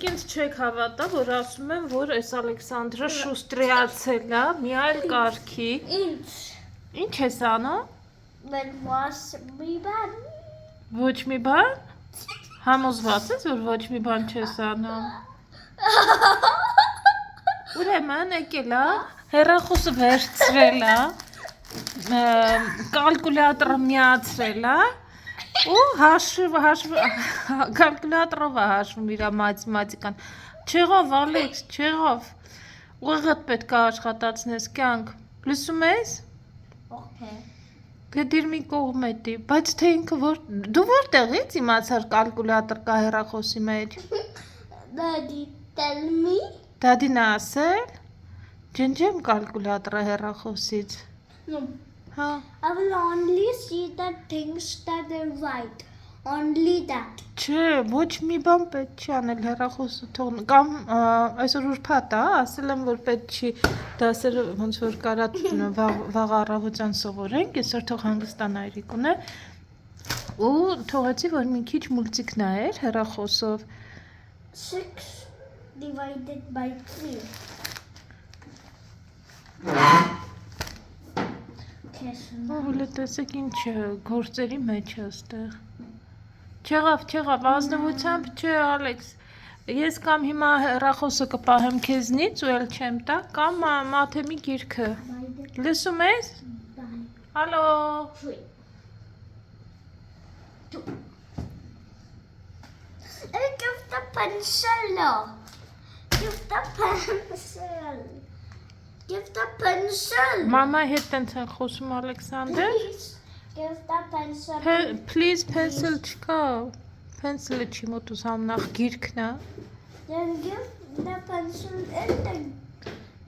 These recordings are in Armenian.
ինձ չեք հավատա, որ ասում եմ, որ այս Ալեքսանդրը շուստրիացել է, մի այլ կարգի։ Ինչ ես անում։ Ոչ մի բան։ Համոզված ես, որ ոչ մի բան չես անում։ Ուրեմն եկել է, հեռախոսը վերցրել է, կալկուլյատորը միացրել է ու կալկուլյատորով է հաշվում իր մաթեմատիկան։ Չեղավ, Ալեքս, չեղավ։ Ուղղդ պետք է աշխատացնես կյանք։ Լսում ես։ Գդիր մի կողմ էտի, բայց թե ինքը դու որտեղից իմացար կալկուլյատոր կա հեռախոսի մեջ։ Daddy, tell me. Դադին ասել։ Ջնջեմ կալկուլյատորը հեռախոսից։ No. Հա։ I will only see the things that are right. Only that. Չէ, ոչ մի բան պետք չի անել հեռախոսը թողն կամ այսօր ուրբաթ է, ասել եմ որ պետք չի դասերը ոնց որ կարա վաղ առավոտյան սովորենք, այսօր թող հանգստանայր իկունե ու թողեցի որ մի քիչ մուլտիկ նայեր հեռախոսով 6 divided by 3. Հոլը տեսեք ինչ գործերի մեջ է այստեղ։ Չեղավ, ազնվությամբ չէ, Ալեքս։ Ես կամ հիմա հեռախոսը կպահեմ քեզնից ու էլ չեմ տա, կամ մաթեմի գիրքը։ Լսում ես։ Հալո։ Give the pencil. Give the pencil. Give the pencil. Մամայի հետ տենց են խոսում Ալեքսանդր։ Give the pencil. Please pencil չկա։ Pencil-ը չի մոտուսամ նախ գիրքն է։ Then give the pencil in the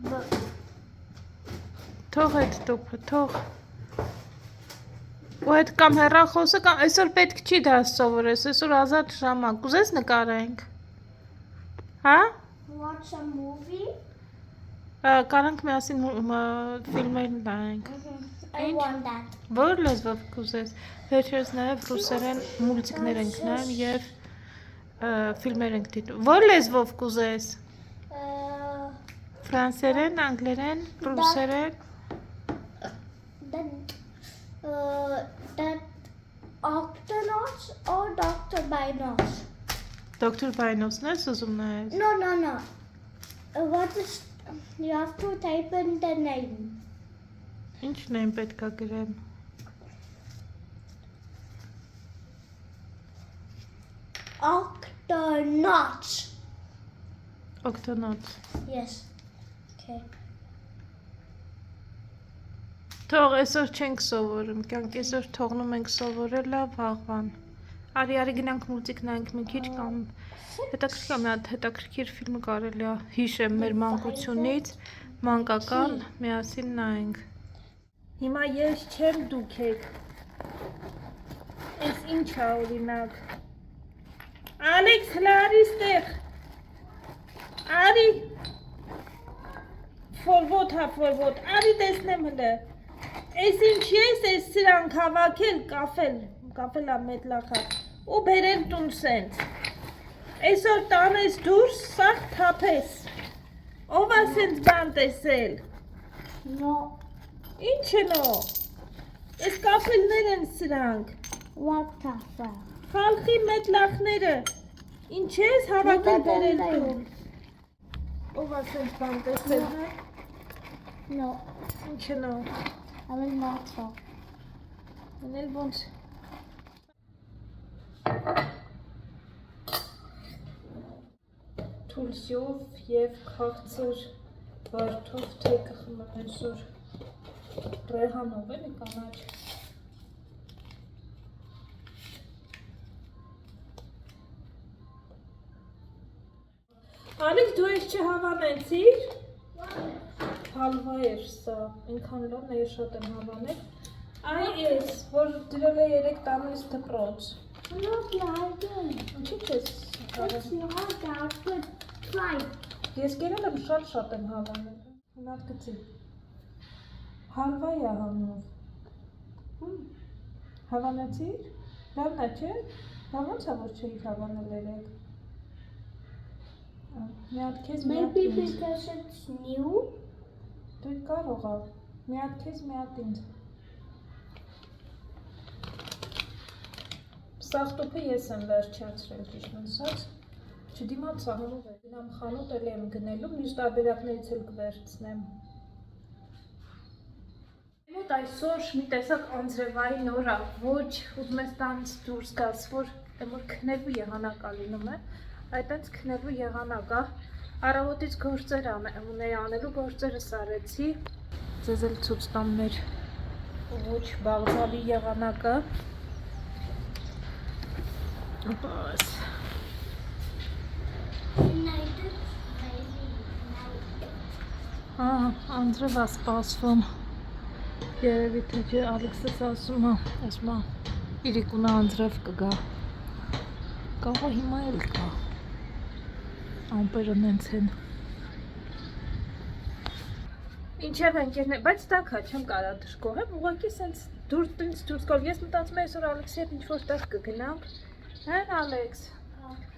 book. Թող այդ տոպը, թող։ Ու այդ կամ հեռախոսը կամ այսօր պետք չի դաս սովորես, այսօր ազատ ժամանակ, կուզես նկարենք։ Հա։ Watch a movie. Կարանք միասին ֆիլմեր նայենք։ I want that. Որ լեզվով կուզես։ Վերջերս նաև ռուսերեն մուլտիկներ ենք նայում եւ ֆիլմեր ենք դիտում։ Որ լեզվով կուզես։ Ֆրանսերեն, անգլերեն, ռուսերեն։ That Octonauts or Dr. Binos? Դոկտոր Բայնոսն ես ուզում նայես։ No. What is? You have to type in the name. Ինչն եմ պետքա գրեմ։ Octonauts. Octonauts։ Yes. Okay. Թող այսօր չենք սովորում, կյանք այսօր թողնում ենք սովորելա վաղվան։ Արի գնանք մուլտիկ նայենք մի քիչ կամ հետաքրքիր ֆիլմ կարելի է հիշեմ մեր մանկությունից, մանկական միասին նայենք։ Հիմա ես չեմ դուք եք։ Էս ինչ է օրինակ։ Ալեքս հլարի ստեղ։ Արի։ Ֆորվոտ, արի տեսնեմ հլը։ Էս ինչ ես, էս սրանք հավաքել, կաֆել ամետլախա ու բերել տուն սենց։ Այսօր տանես դուրս, սաղ թափես։ Ով է սենց բան տեսել։ No. Ինչ է նո։ Էս կաֆելներ են սրանք։ What cafe? Խալխի մետլախները։ Ինչ ես հավաքել բերել տուն։ Ով է սենց բան տեսել։ No. Ինչ է նո։ I will not talk. Անել ոնց։ Թուլսյով և քաղցր վարդով թեկը խմեմ այսօր ռեհանով էլի կանաչ։ Ալիք դու ես չհավանեցիր։ Հալվա էր սա, ինքան լավն է ես շատ եմ հավանել։ Այ ես, որ դրել է 3 տանից դպրոց։ Look, Larkin. Ինչի՞ չես It's not that good. Try. Ես կերել եմ շատ եմ հավանել։ Հնատ գծի։ Հալվա է հանով։ Հավանեցիր։ Լավն է, չէ։ Բա ոնց է որ չէիք հավանել երեք։ մի հատ քեզ, մի հատ Maybe ինձ։ because it's new. Դու կարող ա, մի հատ քեզ, մի հատ ինձ։ Սախտոփը ես եմ վերջացրել, ճիշտ ասած։ Չդիմացա հնով է, գնամ խանութ էլի եմ գնելու, մյուս տարբերակներից էլ կվերցնեմ։ Մոտ այսօր մի տեսակ անձրևային օր ա, ոչ ուզում ես տանից դուրս գաս, որ քնելու եղանակ ա լինում է, այտենց քնելու եղանակ ա, առավոտից գործեր ունեի անելու, գործերս արեցի, ձեզ էլ ցույց տամ մեր ոչ բաղձալի եղանակը, բաս։ Անձրև ա սպասվում, երևի թե չէ Ալեքսս ասում ա, իրիկունը անձրև կգա, կաղա հիմա էլ կա, ամպերը նենց են։ Ինչև ընկերներ, բայց տակա չեմ կարա դժգոհեմ, ուղղակի սենց դուրս գալ, ես մտածում եմ այսօր Ալեքսի հետ ինչ-որ տեղ կգնանք, հեն Ալեքս։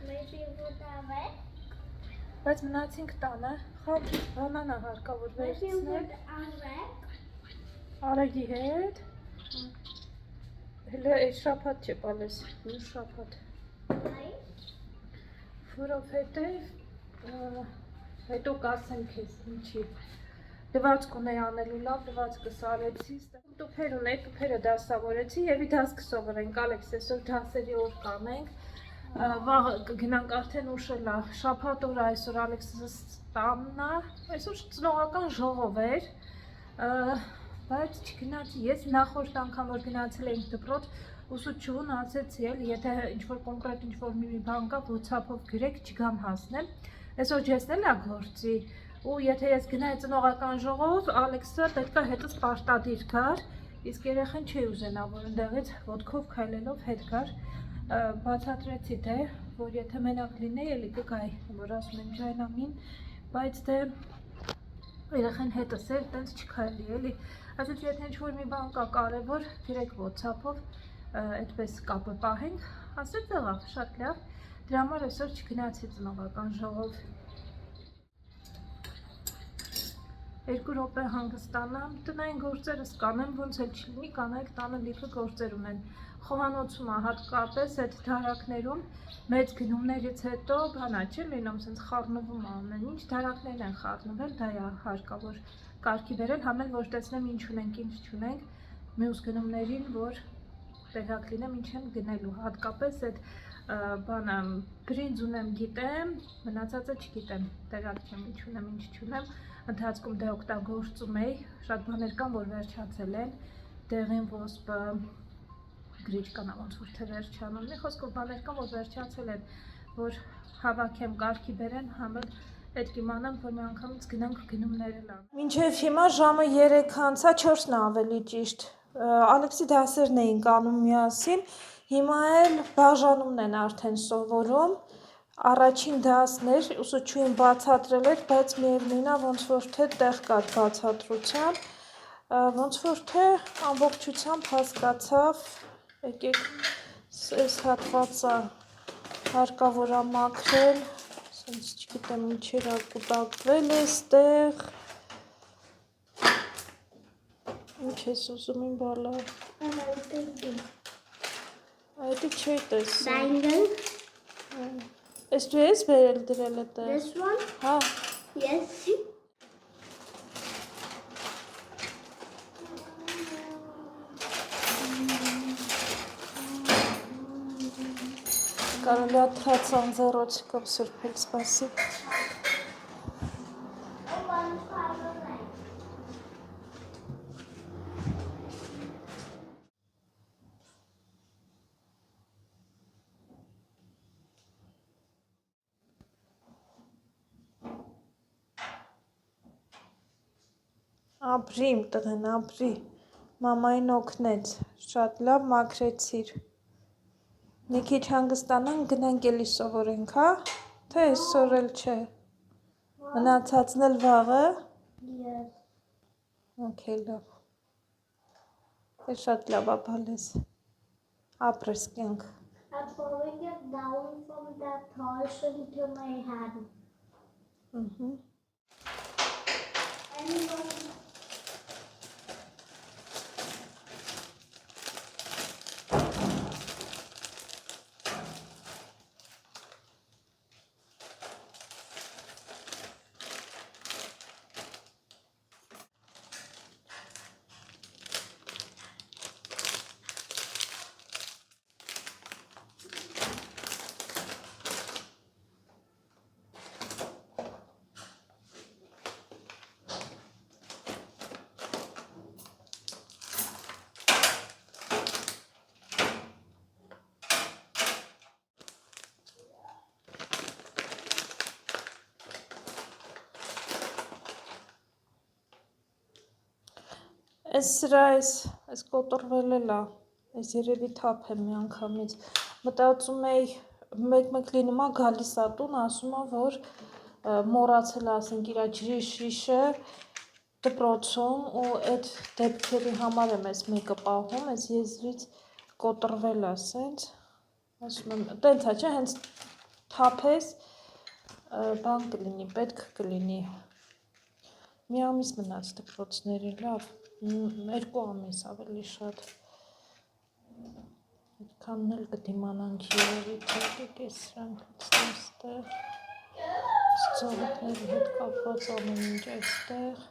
Maybe with a red. Բայց մնացինք տանը, խավ բանանա հարկավոր Maybe վերցնել։ with a red. Արագի հետ։ Հելը այս շապատ չէ պալես, մյուս շապատ։ Որովհետև հետո կասեմ քեզ ինչի։ Դվածք ունեի անելու լավ, դվածքս արեցի, տուփեր ունեի, տուփերը դասավորեցի եւ դաս կսովորենք Ալեքս, այսօր դասերի օր կանենք։ Վաղը կգնանք արդեն ուշել ա, շաբաթ օր այսօր Ալեքսս տանն ա, այսօր ծնողական ժողով էր, բայց չգնացի, ես նախորդ անգամ որ գնացել էինք դպրոց, ուսուցչուհուն ասեցի էլ, եթե ինչ-որ կոնկրետ ինչ-որ մի բան կա, WhatsApp-ով գրեք, չգամ հասնեմ, այսօր ջեսնել ա գործի, ու եթե ես գնայի ծնողական ժողով, Ալեքսը պետք է հետս պարտադիր գար, իսկ երեխան չի ուզենա, որ ընդեղից ոտքով քայլելով հետ գար, բացատրեցի թե, որ եթե մենակ լինեի, էլի կգայի, որ ասում եմ ջայնամին, բայց դե երեխան հետս էր, տենց չքայլի, էլի, ասեցի, եթե ինչ-որ մի բան կա կարևոր, գրեք WhatsApp-ով, այդպես կապը պահենք, ասեց եղավ, շատ լավ, դրա համար այսօր չգնացի ծնողական ժողով։ 2 րոպե հանգստանամ, տնային գործերս կանեմ, ոնց էլ չլինի, կանայք տանը լիքը գործեր ունեն։ Խոհանոցում ա հատկապես այդ դարակներում մեծ գնումներից հետո բանա չի լինում, սենց խառնվում ամեն ինչ, դարակներն են խառնվել, դա է հարկավոր կարգի բերել, համել որ տեսնեմ ինչ ունենք, ինչ չունենք, մյուս գնումներին, որ տեղակ լինեմ, ինչ եմ գնելու, հատկապես այդ բանը բրինձ ունեմ գիտեմ, մնացածը չգիտեմ, տեղակ չեմ, ինչ ունեմ, ինչ չունեմ, ընթացքում դե օգտագործում էի, շատ բաներ կան, որ վերջացել են, դեղին ոսպը, գրիչկանա ոնց որ թե վերջանում, մի խոսքով բաներ կան, որ վերջացել են, որ հավաքեմ, կարգի բերեն, համել այդ կիմանամ, որ մի անգամից գնանք գնումները լան։ Մինչև հիմա ժամը 3 անցա, 4-ն ավելի ճիշտ, Ալեքսի դասերն էինք անում միասին, հիմա էլ բաժանումն են արդեն սովորում, առաջին դասներ ուսուցչուհին բացատրել էր, բայց միևնույնն է ոնց որ թե տեղ կար բացատրության, ոնց որ թե ամբողջությամբ հասկացավ, եկեք այս հատվածը հարկավոր ա մաքրել, սենց չգիտեմ ինչեր ա կուտակվել էստեղ, ինչ ես ուզում իմ բալա, այդի չի տեսել, ես դու ես բերել դրել է տեղ, This one? հա, Yes. կարելի ա թաց անձեռոցիկով սրբել, սպասի, ապրի իմ տղեն, ապրի, մամային օգնեց, շատ լավ մաքրեցիր, մի քիչ հանգստանանք, գնանք էլի սովորենք, հա, թե այսօր էլ չէ, մնացածն էլ վաղը, Yes. օքեյ լավ, շատ լավ ա բալես, ապրես կյանք, I'm throwing it down from that horse into my hand. Այս սրա այս կոտրվել էլ է, այս երևի թափ է մի անգամից, մտածում էի մեկ լինում է գալիս ա տուն, ասում է, որ մոռացել ասենք իրա ջրի շիշը դպրոցում ու այդ դեպքերի համար եմ այս մեկը պահում, այս եզրից կոտրվել է սենց, ասում եմ, տենց է չէ, հենց թափես, բան կլինի, պետք կլինի, մի ամիս մնաց դպրոցների, լավ, 2 ամիս ավելի շատ, այդքանն էլ կդիմանանք երևի, թեկես սրանք այստեղ, ծաղիկների հետ կապված ամեն ինչ այստեղ,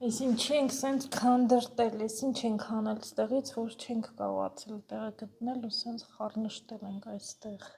Ես ինչ ենք սենց քանդրտել, ես ինչ ենք հանել ստեղից, որ չենք կարողացել տեղը գտնել ու սենց խառնշտել ենք այստեղ։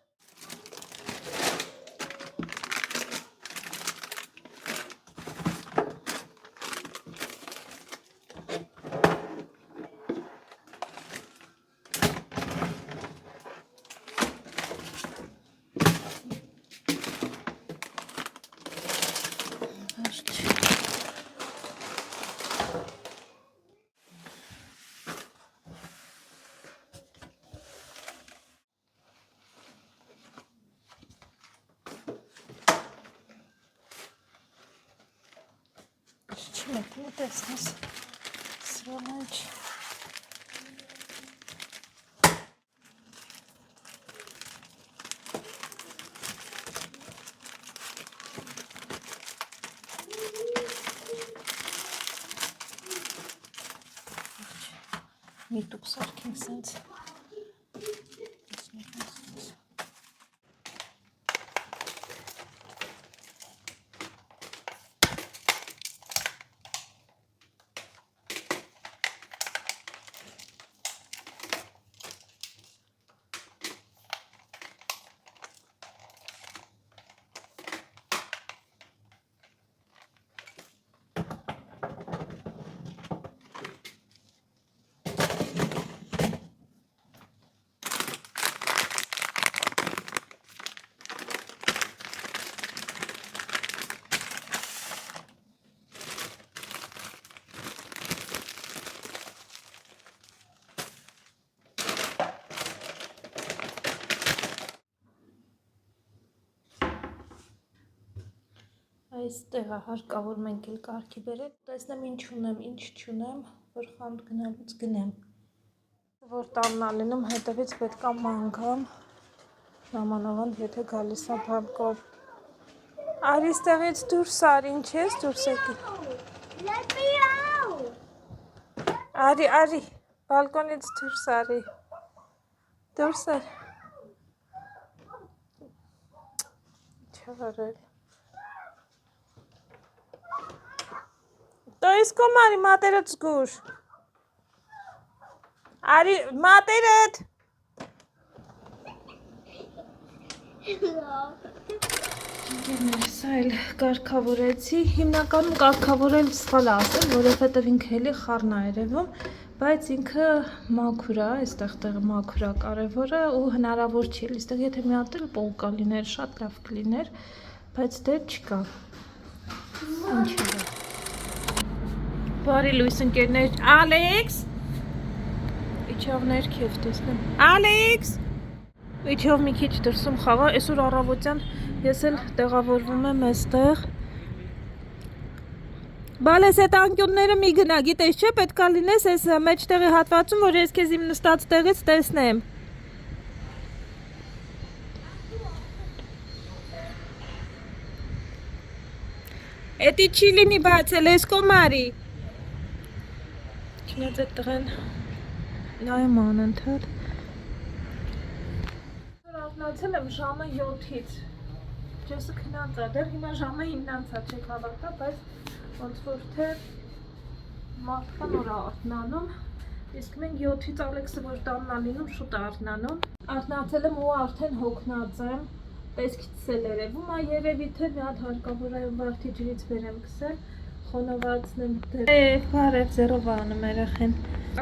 Չմետ տեսնես սրա մեջ մի տուկ սարքենք սենց Այստեղ է հարկավոր մենք էլ կարգի բերել, տեսնեմ ինչ ունեմ, ինչ չունեմ, որ խանութ գնալուց գնեմ, որ տանն ալինում հետևից պետք է մանգամ, նամանավանդ եթե գալիս է բալկոն։ Արի ստեղից դուրս արի, ինչ ես դուրս եկի։ Let me out. Արի, բալկոնից դուրս արի, դուրս արի։ Չարել։ Տո իսկ կոմ արի մատերդ զգուր։ Արի մատերդ։ Սա էլ կարգավորեցի, հիմնականում կարգավորել սխալ ասել, որովհետև ինքը էլի խառն է երևում, բայց ինքը մաքուր է, այստեղ տեղը մաքուր է կարևորը ու հնարավոր չի, այստեղ եթե մի հատ էլ պոլկա լիներ, շատ լավ կլիներ, բայց դե չկա։ Ինչ է։ Բարի լույս ընկերներ, Ալեքս։ Իջավ ներքև տեսնեմ։ Ալեքս։ Իջավ մի քիչ դրսում խաղա, այսօր առավոտյան ես էլ տեղավորվում եմ այստեղ։ Բալես այդ անկյունները մի գնա, գիտես չէ, պետքա լինես այս մեջտեղի հատվածում, որ ես քեզ իմ նստած տեղից տեսնեմ։ Էդի չի լինի բացել, ես կոմարի։ Չնայած այդ տղեն նայում անընդհատ։ Արթնացել եմ ժամը 7-ից։ Ջեսը քնած է, դեռ հիմա ժամը 9-ից է, չեք հավատա, բայց ոնց որ թե մարդկան օր է արթնանում, իսկ մենք 7-ից Ալեքսը որ տանն է լինում, շուտ է արթնանում։ Արթնացել եմ ու արդեն հոգնած եմ, տեսքիցս էլ երևում է, երևի թե մի հատ հարկավոր է վարդի ջրից վերեմ քսել, խոնավացնեմ դեր։ Բարև ձեռով անում երախեն։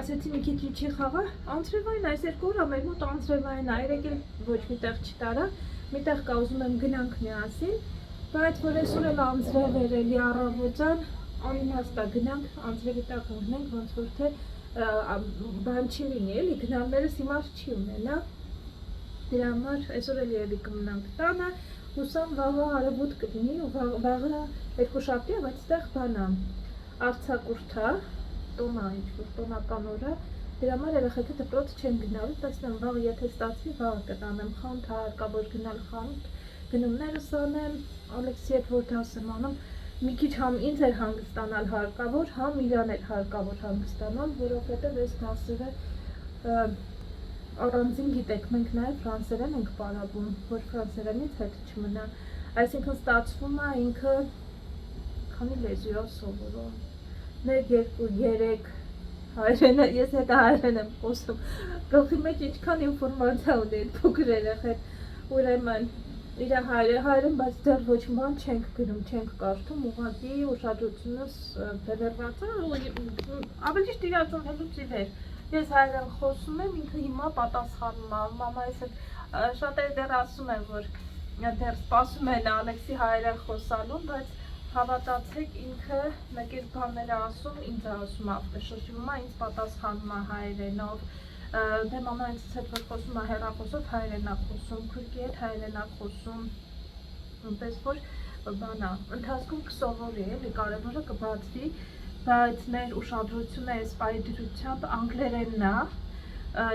Ասեցի մի քիչ ինչի խաղա, անձրևային այս 2 օր մեր մոտ անձրևային է, երեք էլ ոչ միտեղ չտարա, միտեղ կա ուզում եմ գնանք միասին, բայց որ այսօր էլ անձրև էր էլի առավոտյան, անիմաստ է գնանք, անձրևի տակ ընկնենք, ոնց որ թե բան չի լինի, էլի գնալներս իմաստ չի ունենա, դրա համար այսօր էլ էլի կմնանք տանը, հուսամ վաղը արևոտ կլինի ու վաղը 2 շաբթի է, բայց այդտեղ բան է, արձակուրդ է, տոնա ինչ-որ տոնական օր է, դրա համար երեխեքը դպրոց չեն գնալու, տեսնեմ վաղը եթե ստացվի, վաղը կտանեմ խանութ, հարկավոր գնալ խանութ, գնումներս անեմ, Ալեքսի հետ որ դաս եմ անում, մի քիչ համ ինձ էր հանգստանալ հարկավոր, համ իրան էր հարկավոր հանգստանալ, որովհետև այս դասերը առանձին գիտեք, մենք նաև ֆրանսերեն ենք պարապում, որ ֆրանսերենից հետ չմնա, այսինքն ստացվում է ինքը քանի լեզու է սովորում, 1, 2, 3 հայերենը, ես հետը հայերեն եմ խոսում, գլխի մեջ ինչքան ինֆորմացիա ունի այդ փոքր երեխեն, ուրեմն իր հայերեն, բայց դեռ ոչ բան չենք գնում, չենք կարդում, ուղղակի ուշադրությունս բևեռված է, ավելի ճիշտ իրացումելուց ի վեր, ես հայերեն խոսում եմ, ինքը հիմա պատասխանում է, մամայիս հետ շատերը դեռ ասում են, որ դեռ սպասում են Ալեքսի հայերեն խոսալուն, բայց հավատացեք ինքը մեկ էլ բաներ ասում, ինձ ասում է, շրջվում է, ինձ պատասխանում է հայերենով, դե մամա ինձ հետ որ խոսում է հեռախոսով հայերեն է խոսում, քույրիկի հետ հայերեն է խոսում, այնպես որ բան է, ընթացքում կսովորի, էլի կարևորը կբացվի, բայց մեր ուշադրությունը այս պահի դրությամբ անգլերենն է,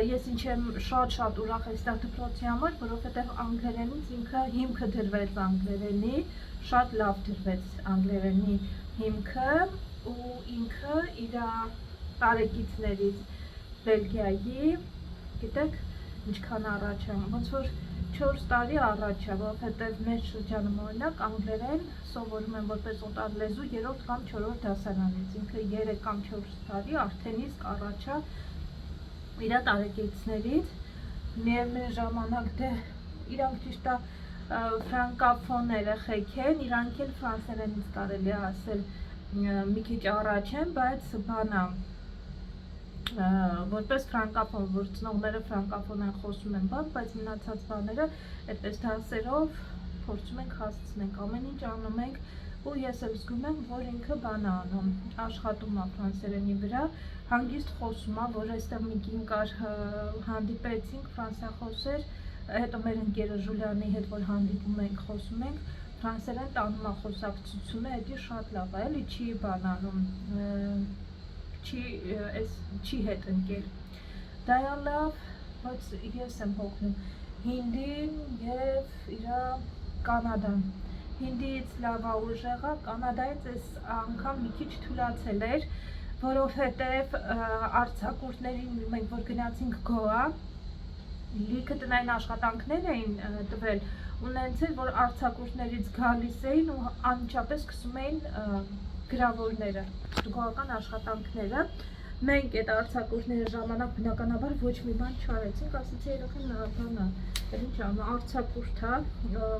ես ինչ եմ շատ ուրախ այստեղ դպրոցի համար, որովհետև անգլերենից ինքը հիմքը դրվեց անգլերենի, շատ լավ դրվեց անգլերենի հիմքը ու ինքը իր տարեկիցներից Բելգիայի, գիտեք, ինչքան առաջ է, ոնց որ 4 տարի առաջ է, որովհետև մեր շրջանում օրինակ անգլերեն սովորում են որպես օտար լեզու 3-րդ կամ 4-րդ դասարանից, ինքը 3 կամ 4 տարի արդեն իսկ առաջ է իր տարեկիցներից, միևնույն ժամանակ դե իրանք ճիշտ է ֆրանկաֆոն երեխեք են, իրանք էլ ֆրանսերենից կարելի է ասել մի քիչ առաջ են, բայց բան է, որպես ֆրանկաֆոն, որ ծնողները ֆրանկաֆոն են խոսում են բան, բայց մնացած բաները այդպես դասերով փորձում ենք հասցնենք, ամեն ինչ անում ենք ու ես էլ զգում եմ, որ ինքը բան է անում, աշխատում է ֆրանսերենի վրա, հանգիստ խոսում է, որ այստեղ մի կին կար հանդիպեցինք ֆրանսիախոս էր, հետո մեր ընկերը Ժուլիանի հետ որ հանդիպում ենք, խոսում ենք, ֆրանսերեն տանում է խոսակցությունը, դա շատ լավ է, էլի չի բանանում, չի հետ ընկել։ Դա է լավ, բայց ես եմ հոգնում հինդին եւ իր կանադան։ Հինդիից լավ է ուժեղա, կանադայից այս անգամ մի քիչ թուլացել էր, որովհետև արձակուրդներին մենք որ գնացինք Գոա, լիքը տնային աշխատանքներ էին տվել, ու նենց էր, որ արձակուրդներից գալիս էին ու անմիջապես սկսում էին գրավորները, գոական աշխատանքները։ Մենք այդ արձակուրդների ժամանակ բնականաբար ոչ մի բան չարեցինք, ասեցի երեխան բանա, ինչ անում, արձակուրդ է,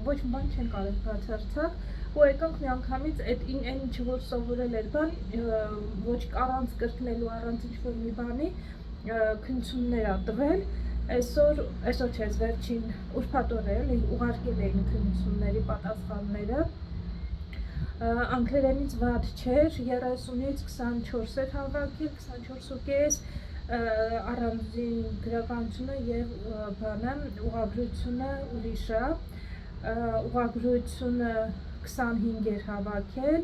ոչ մի բան չեն կարող բացարձակ, ու եկանք միանգամից այդ այն ինչը որ սովորել էր բան, ոչ առանց կրկնելու, առանց ինչ-որ մի բանի քննություններ ա տվել, այսօր չէ, վերջին ուրբաթ օրը ուղարկել էին քննությունների պատասխանները, անգլերենից վատ չէր, 30-ից 24 էր հավաքել, 24.5 առանձին գրականությունը եւ բանը, ուղղագրությունը ուրիշ է, ուղղագրությունը 25 էր հավաքել,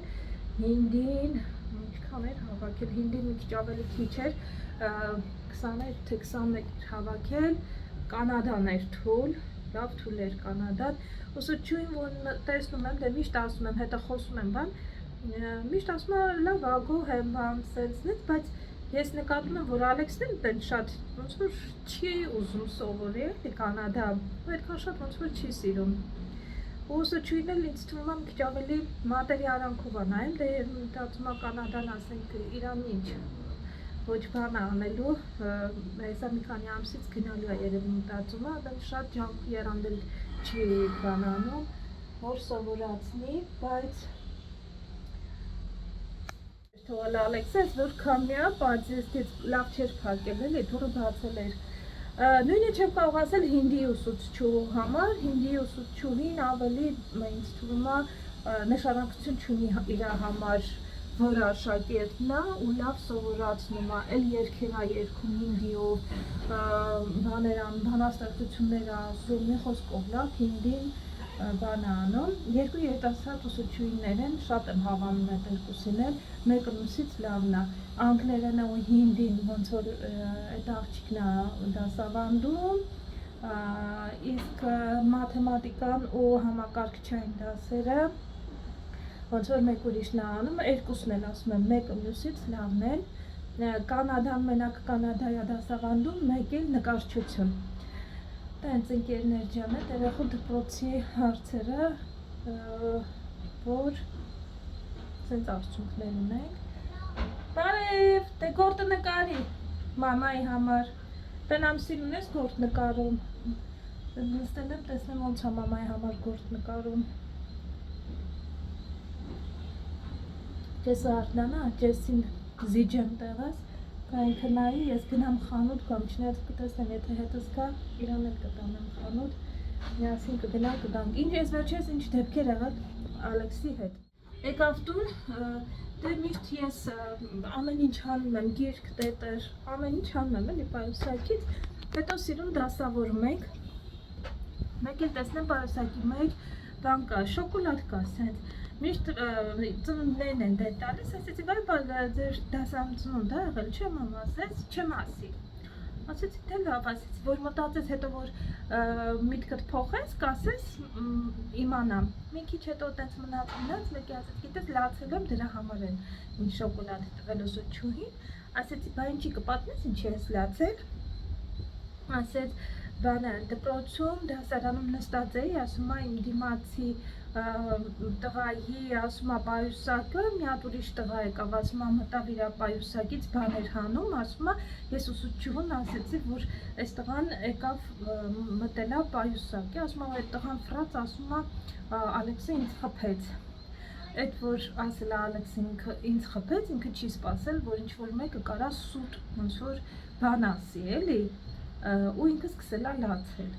հինդին, ինչքան էր հավաքել, հինդին մի քիչ ավելի քիչ էր, 20 թե 21 էր հավաքել, կանադան էր թույլ, լավ թույլ էր կանադան, ուսուցչուհին որ տեսնում եմ, դե միշտ ասում եմ, հետո խոսում եմ բան, միշտ ասում եմ, լավ ագոհ եմ բան սենսնից, բայց ես նկատում եմ, որ Ալեքսն էլ տեն շատ ոնց որ չի ուզում սովորել Կանադա, ու այդքան շատ ոնց որ չի սիրում։ Ու ուսուցչուհին էլ ինձ թվում է մի քիչ ավելի մատերի արանքով է նայում, դե մտածում եմ Կանադան ասենք Իրան ինչ ոչ բան անելու, հեսա մի քանի ամսից գնալու է երևի մտածում է, դա շատ ջանք երանդել չի բանանում, որ սովորացնի, բայց թողել Ալեքսես, որ կամիա, բայց ես լավ չէր փակել, էլի դուրը բացել էր։ Նույնը չեմ կարող ասել հինդի ուսուցչուհու համար, հինդի ուսուցչուհին ավելի ինձ թվում է նշանակություն չունի իր համար, որ աշակերտն է ու լավ սովորացնում է, էլ երգեր է երգում հինդիով, բանաստեղծություններ է ասում, մի խոսքով լավ հինդին բան է անում, երկու երիտասարդ ուսուցչուհիներ են, շատ եմ հավանում այդ երկուսին էլ, մեկը մյուսից լավն է, անգլերենը ու հինդին ոնց որ այդ աղջիկն է դասավանդում, իսկ մաթեմատիկան ու համակարգչային դասերը ոնց որ մեկ ուրիշն է անում, երկուսն էլ ասում եմ, մեկը մյուսից լավն են, Կանադան մենակ Կանադայ է դասավանդում, մեկ էլ նկարչություն։ Տենց ընկերներ ջան, երեխու դպրոցի հարցերը, որ սենց արդյունքներ ունենք։ Բարև, դե գործը նկարի, մամայի համար, տնամ սիրուն ես գործ նկարում, նստել եմ, տեսնեմ ոնց է մամայի համար գործ նկարում։ Ջեսը արդնանա, ջեսին զիջեմ տեղաս, կայնքը նայի, ես գնամ խանութ կամ չնայած կտեսնեմ, եթե հետս կա, իրան էլ կտանեմ խանութ, միասին կգնալ կգանք։ Ինչ ես վերջես ինչ դեպքեր եղել Ալեքսի հետ։ Եկավ տուն, դե միշտ ես ամեն ինչ հանում եմ, գիրք, տետր, ամեն ինչ հանում եմ, էլի պայուսակից, հետո սիրում դասավորում ենք, մեկ էլ տեսնեմ պայուսակի մեջ, բան կա, շոկոլադ կա, սենց, միշտ ծնունդներն են դե տալիս, ասեցի, վայ ձեր դասարանում դա եղել, չեմ ասեց, չեմ ասի։ Ասեցի, թե լավ, ասեցի, որ մտածես հետո որ միտքդ փոխես, կասես իմանամ։ Մի քիչ հետո տենց մնաց, մեկի ասեց, գիտես լացել եմ դրա համար են ինչ շոկոլադ տվել ուսուցչուհին, ասեցի, բա ինչի կպատնես, ինչի ես լացել։ Ասեց, բանը դպրոցում դասարանում նստած էի, ասում է իմ դիմացի տղայի, ասում է պայուսակը, մի հատ ուրիշ տղա եկավ, ասում է մտավ իր պայուսակից բաներ հանում, ասում է ես ուսուցչուհուն ասեցի, որ այս տղան եկավ մտելա պայուսակի, ասում է այդ տղան ֆրաց, ասում է Ալեքսը ինձ խփեց։ Այդ որ ասել է Ալեքսին ինձ խփեց, ինքը չի սպասել, որ ինչ որ մեկը կարա սուտ ոնց որ բան ասի, էլի, ու ինքը սկսել է լացել։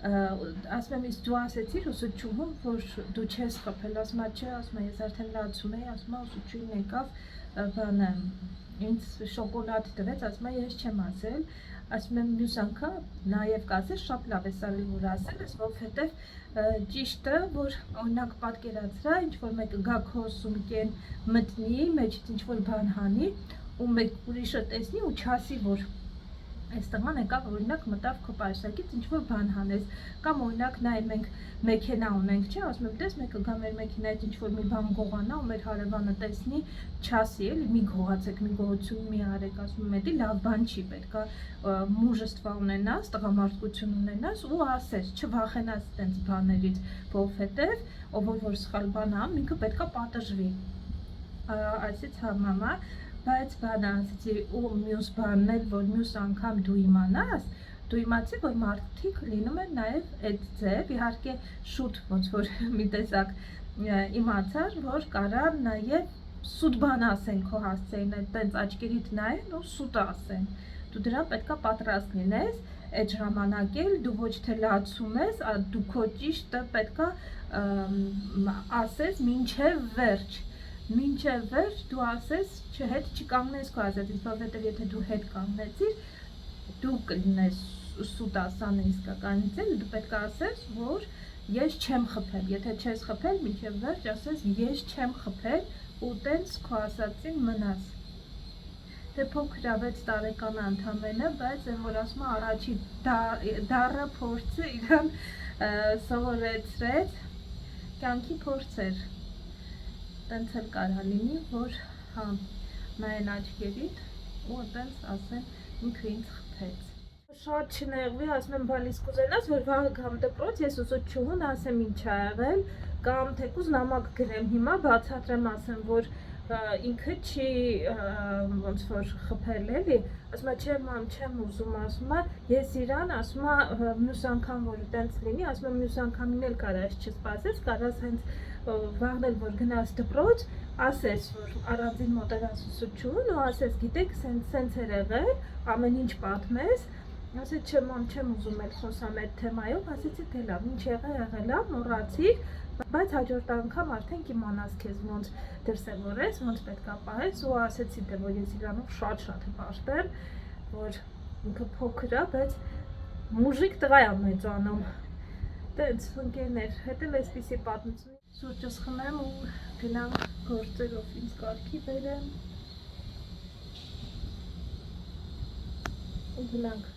ասում եմ իսկ դու ասեցիր ուսուցչուհուն, որ դու չես խփել, ասում է չէ, ասում է ես արդեն լացում էի, ասում է ուսուցչուհին եկավ բանը ինձ շոկոլադ տվեց, ասում է ես չեմ ասել, ասում եմ մյուս անգամ նաև կասես շատ լավ ես արել որ ասել ես, որովհետև ճիշտը որ օրինակ պատկերացրա ինչ որ մեկը գա քո սումկեն մտնի մեջից ինչ որ բան հանի ու մեկ ուրիշը տեսնի ու չասի որ այս տղան եկավ օրինակ մտավ քո պայուսակից ինչ որ բան հանես կամ օրինակ նայ մենք մեքենա ունենք չէ ասում եմ տես մեկը գա մեր մեքենայից ինչ որ մի բան գողանա ու մեր հարևանը տեսնի չասի էլի մի գողացեք մի գողություն մի արեք ասում եմ էլի լավ բան չի պետքա մուժեստվա ունենաս տղամարդկություն ունենաս ու ասես չվախենաս այդպես բաներից որովհետև ով որ սխալ բան ա ինքը պետքա պատժվի ասից հա մամա բայց բանը ասեցի ու մյուս բանն էլ որ մյուս անգամ դու իմանաս դու իմացի որ մարդիկ լինում են նաև այդ ձև իհարկե շուտ ոնց որ մի տեսակ իմացար որ կարա նաև սուտ բան ասեն քո հասցեին այդտենց աչքերիդ նայեն ու սուտ ասեն դու դրա պետքա պատրաստ լինես այդ ժամանակ էլ դու ոչ թե լացում ես դու քո ճիշտը պետքա ասես մինչև վերջ մինչև վերջ դու ասես հետ չկանգնես քո ասածից, որովհետև եթե դու հետ կանգնեցիր, դու կլինես սուտ ասանը իսկականից էլ դու պետք է ասես, որ ես չեմ խփել, եթե չես խփել, մինչև վերջ ասես ես չեմ խփել ու տենց քո ասածին մնաս։ Դե փոքր 6 տարեկան ընդամենը, բայց այն որ ասում առաջի դառը փորձը իրան սովորեցրեց, կյանքի փորձեր։ Տենց էլ կարա լինի, որ հա նայեն աչքերիդ ու այդպես ասեն ինքը ինձ խփեց։ Շատ չնեղվի, ասում եմ բալիս կուզենաս, որ վաղը գամ դպրոց, ես ուսուցչուհուն ասեմ ինչ ա եղել, կամ թեկուզ նամակ գրեմ հիմա, բացատրեմ ասեմ, որ ինքը չի ոնց որ խփել էլի, ասում է չէ մամ, չեմ ուզում, ասում է ես իրան, ասում է մյուս անգամ որ այդպես լինի, ասում է մյուս անգամին էլ կարաս չսպասես, կարաս հենց վաղն էլ որ գնաս դպրոց, ասես որ առանձին մոտենաս ուսուցչուհուն ու ասես գիտեք սենց էր եղել, ամեն ինչ պատմես, ասեց չէ մամ, չեմ ուզում էլ խոսամ այդ թեմայով, ասեցի թե լավ, ինչ եղել ա, մոռացիր, բայց հաջորդ անգամ արդեն կիմանաս քեզ ոնց դրսևորես, ոնց պետք է պահես ու ասեցի թե որ ես իրանով շատ հպարտ եմ, որ ինքը փոքր ա, բայց մուժիկ տղա ա մեծանում, տենց ընկերներ, հետո այսպիսի պատմություն սուրճս խմեմ ու գնամ գործերով ինձ կարգի բերեմ ու գնանք